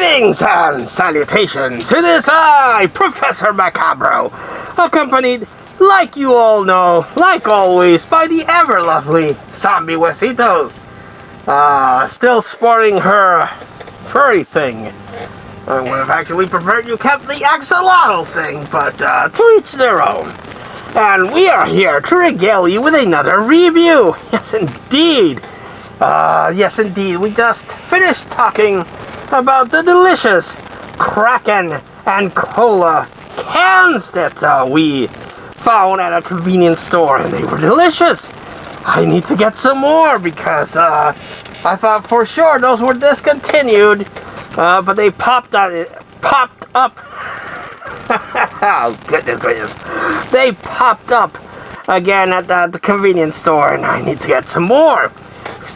Greetings and salutations. It is I, Professor Macabro, accompanied, like you all know, like always, by the ever-lovely Zombie Huesitos. Still sporting her furry thing. I would have actually preferred you kept the axolotl thing, but to each their own. And we are here to regale you with another review. Yes, indeed. We just finished talking about the delicious Kraken and Cola cans that we found at a convenience store, and they were delicious. I need to get some more because I thought for sure those were discontinued, but they popped up. Oh, goodness gracious. They popped up again at the convenience store, and I need to get some more.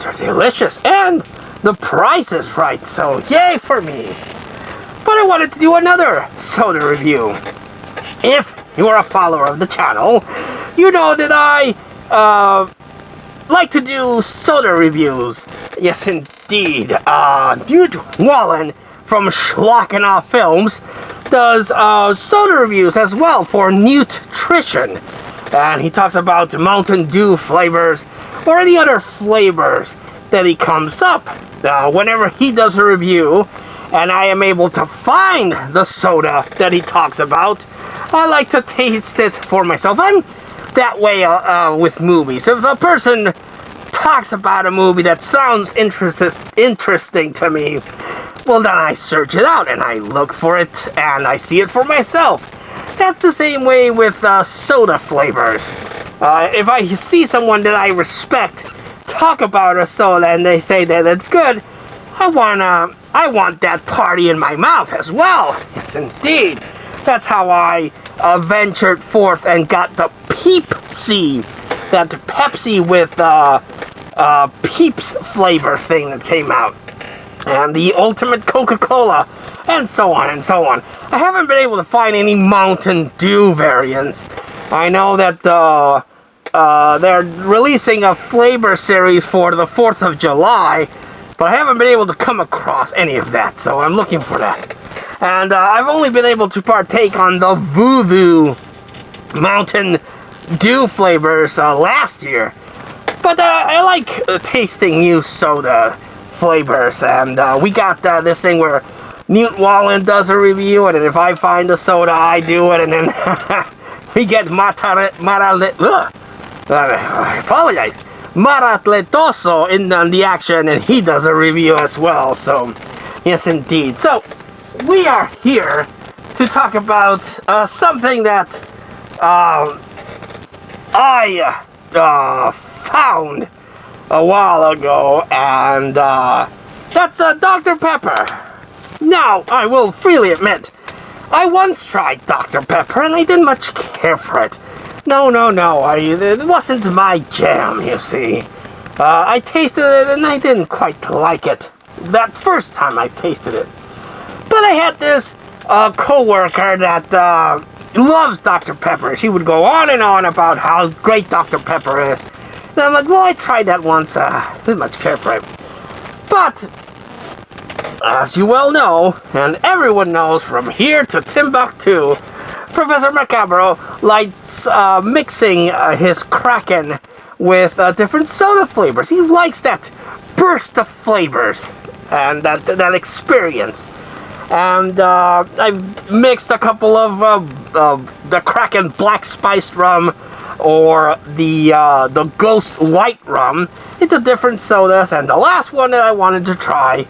They're delicious, and the price is right, so yay for me. But I wanted to do another soda review. If you're a follower of the channel, you know that I like to do soda reviews. Yes, indeed. Dude Wallen from Schlockenoff Films does soda reviews as well for nutrition. And he talks about Mountain Dew flavors or any other flavors that he comes up. Whenever he does a review and I am able to find the soda that he talks about, I like to taste it for myself. I'm that way with movies. If a person talks about a movie that sounds interesting to me, well, then I search it out and I look for it and I see it for myself. That's the same way with soda flavors. If I see someone that I respect talk about a soda and they say that it's good, I want that party in my mouth as well. Yes, indeed. That's how I ventured forth and got the Peepsy, that Pepsi with Peeps flavor thing that came out, and the Ultimate Coca-Cola, and so on and so on. I haven't been able to find any Mountain Dew variants. I know that they're releasing a flavor series for the 4th of July, but I haven't been able to come across any of that, so I'm looking for that. And I've only been able to partake on the Voodoo Mountain Dew flavors last year. But I like tasting new soda flavors, and we got this thing where Newt Wallen does a review, and if I find a soda, I do it, and then we get Maratletoso in the action, and he does a review as well. So, yes, indeed. So, we are here to talk about something that I found a while ago, and that's Dr. Pepper. Now, I will freely admit, I once tried Dr. Pepper, and I didn't much care for it. No, it wasn't my jam, you see. I tasted it, and I didn't quite like it that first time I tasted it. But I had this co-worker that loves Dr. Pepper. She would go on and on about how great Dr. Pepper is. And I'm like, well, I tried that once. Didn't much care for it. But, as you well know, and everyone knows from here to Timbuktu, Professor Macabro likes mixing his Kraken with different soda flavors. He likes that burst of flavors and that experience. And I've mixed a couple of the Kraken Black Spiced Rum or the Ghost White Rum into different sodas. And the last one that I wanted to try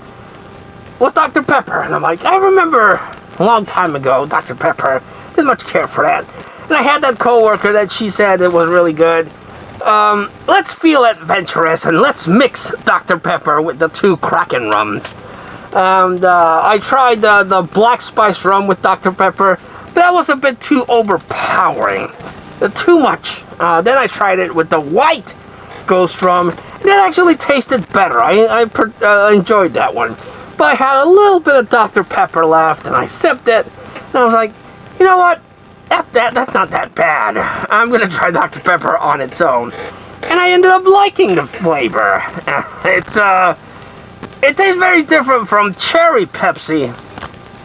was Dr. Pepper. And I'm like, I remember a long time ago, Dr. Pepper. Didn't much care for that. And I had that coworker that she said it was really good. Let's feel adventurous and let's mix Dr. Pepper with the 2 Kraken rums. And I tried the Black Spice Rum with Dr. Pepper. That was a bit too overpowering. Too much. Then I tried it with the White Ghost Rum. And that actually tasted better. I enjoyed that one. But I had a little bit of Dr. Pepper left, and I sipped it. And I was like, you know what? That's not that bad. I'm going to try Dr. Pepper on its own. And I ended up liking the flavor. It tastes very different from cherry Pepsi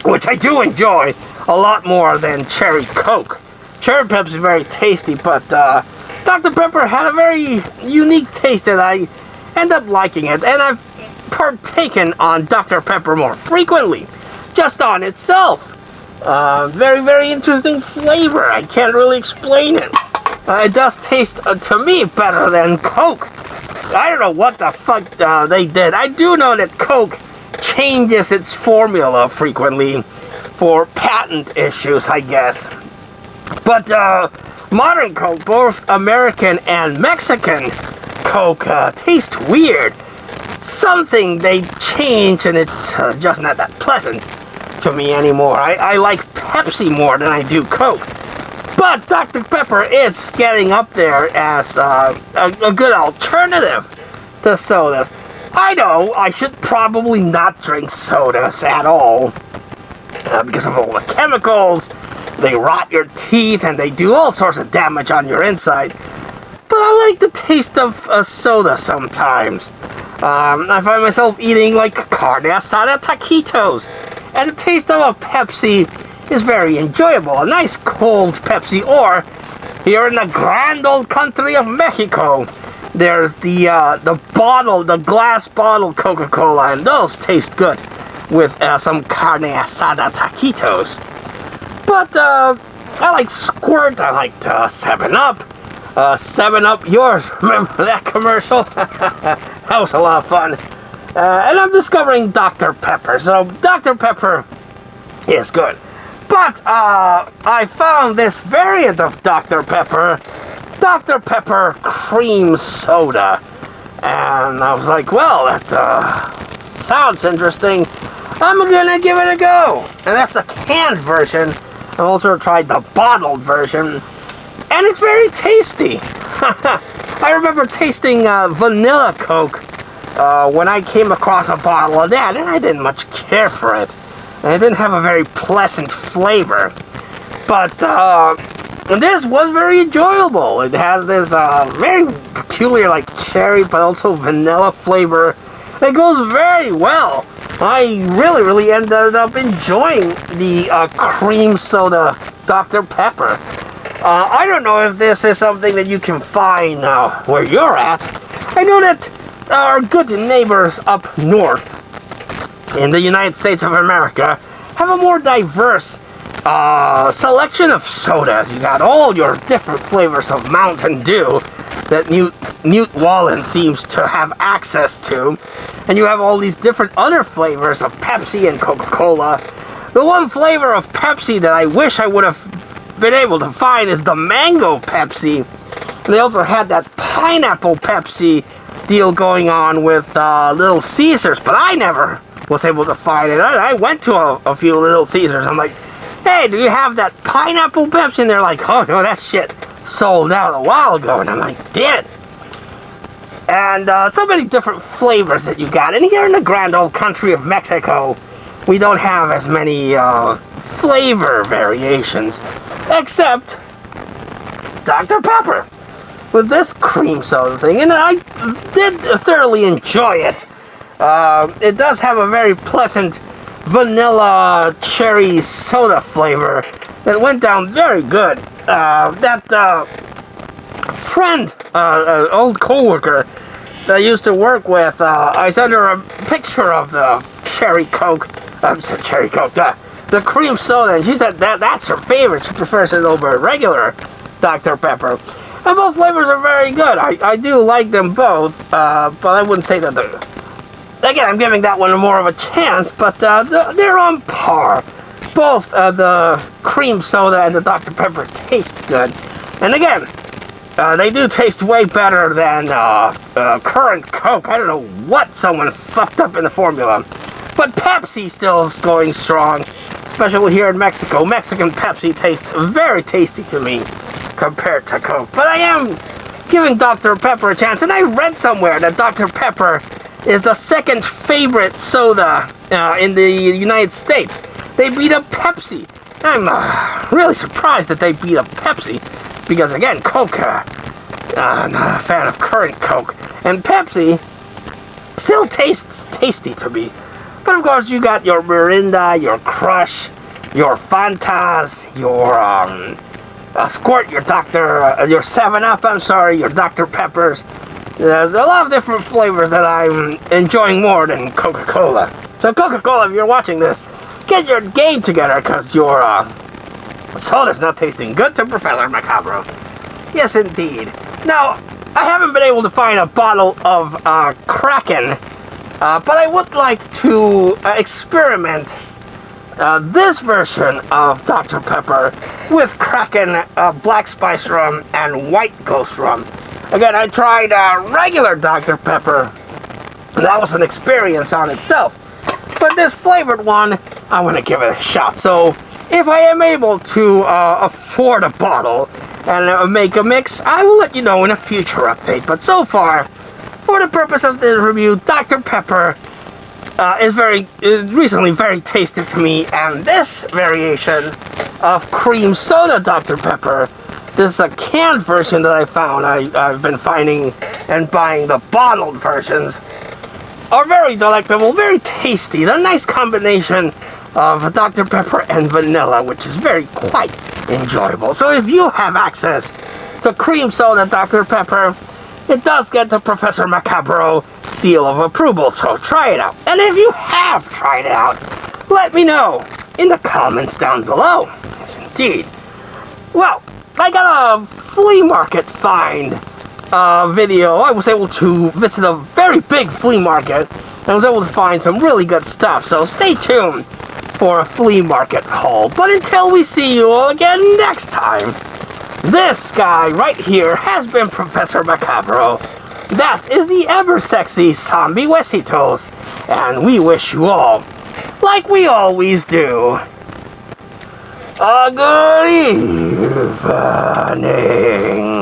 which I do enjoy a lot more than Cherry Coke. Cherry Pepsi is very tasty, but Dr. Pepper had a very unique taste that I end up liking it, and I've partaken on Dr. Pepper more frequently, just on itself. Very, very interesting flavor. I can't really explain it. It does taste, to me, better than Coke. I don't know what the fuck they did. I do know that Coke changes its formula frequently for patent issues, I guess. But modern Coke, both American and Mexican Coke, taste weird. Something they changed, and it's just not that pleasant to me anymore. I like Pepsi more than I do Coke. But Dr. Pepper is getting up there as a good alternative to sodas. I know I should probably not drink sodas at all because of all the chemicals. They rot your teeth and they do all sorts of damage on your inside. But I like the taste of soda sometimes. I find myself eating like carne asada taquitos. And the taste of a Pepsi is very enjoyable. A nice cold Pepsi, or here in the grand old country of Mexico, there's the glass bottle Coca-Cola, and those taste good with some carne asada taquitos. But I like Squirt, I like 7-Up. 7-Up yours, remember that commercial? That was a lot of fun. And I'm discovering Dr. Pepper, so Dr. Pepper is good. But I found this variant of Dr. Pepper Cream Soda. And I was like, well, that sounds interesting. I'm gonna give it a go. And that's a canned version. I also tried the bottled version. And it's very tasty. I remember tasting vanilla Coke when I came across a bottle of that, and I didn't much care for it. And it didn't have a very pleasant flavor. But this was very enjoyable. It has this very peculiar, like cherry, but also vanilla flavor. It goes very well. I really ended up enjoying the cream soda Dr. Pepper. I don't know if this is something that you can find where you're at. I know that our good neighbors up north in the United States of America have a more diverse selection of sodas. You got all your different flavors of Mountain Dew that Newt Wallen seems to have access to. And you have all these different other flavors of Pepsi and Coca-Cola. The one flavor of Pepsi that I wish I would have been able to find is the mango Pepsi. And they also had that pineapple Pepsi deal going on with Little Caesars, but I never was able to find it. I went to a few Little Caesars. I'm like, hey, do you have that pineapple Pepsi? And they're like, oh no, that shit sold out a while ago. And I'm like, damn it. And so many different flavors that you got. And here in the grand old country of Mexico, we don't have as many flavor variations, except Dr. Pepper with this cream soda thing. And I did thoroughly enjoy it. It does have a very pleasant vanilla cherry soda flavor that went down very good. That friend, old co-worker that I used to work with, I sent her a picture of the cherry Coke, the cream soda, and she said that's her favorite. She prefers it over regular Dr. Pepper. And both flavors are very good. I do like them both, but I wouldn't say that they're... Again, I'm giving that one more of a chance, but they're on par. Both the cream soda and the Dr. Pepper taste good. And again, they do taste way better than current Coke. I don't know what someone fucked up in the formula. But Pepsi still is going strong, especially here in Mexico. Mexican Pepsi tastes very tasty to me compared to Coke. But I am giving Dr. Pepper a chance, and I read somewhere that Dr. Pepper is the second favorite soda in the United States. They beat up Pepsi. I'm really surprised that they beat up Pepsi, because again, Coke, I'm not a fan of current Coke, and Pepsi still tastes tasty to me. But of course, you got your Mirinda, your Crush, your Fantas, your Squirt, your your 7-Up, I'm sorry, your Dr. Peppers. There's a lot of different flavors that I'm enjoying more than Coca-Cola. So Coca-Cola, if you're watching this, get your game together, because your soda's not tasting good to Professor Macabro. Yes, indeed. Now, I haven't been able to find a bottle of Kraken, but I would like to experiment this version of Dr. Pepper with Kraken Black Spice Rum and White Ghost Rum. Again, I tried regular Dr. Pepper, and that was an experience on itself. But this flavored one, I want to give it a shot. So, if I am able to afford a bottle and make a mix, I will let you know in a future update. But so far, for the purpose of this review, Dr. Pepper is recently very tasty to me, and this variation of cream soda Dr. Pepper, this is a canned version that I found. I've been finding and buying the bottled versions, are very delectable, very tasty. A nice combination of Dr. Pepper and vanilla, which is quite enjoyable. So if you have access to cream soda Dr. Pepper, it does get the Professor Macabro seal of approval, so try it out. And if you have tried it out, let me know in the comments down below. Yes, indeed. Well, I got a flea market find video. I was able to visit a very big flea market, and I was able to find some really good stuff, so stay tuned for a flea market haul. But until we see you all again next time, this guy right here has been Professor Macabro. That is the ever-sexy Zombie Wesitos, and we wish you all, like we always do, a good evening.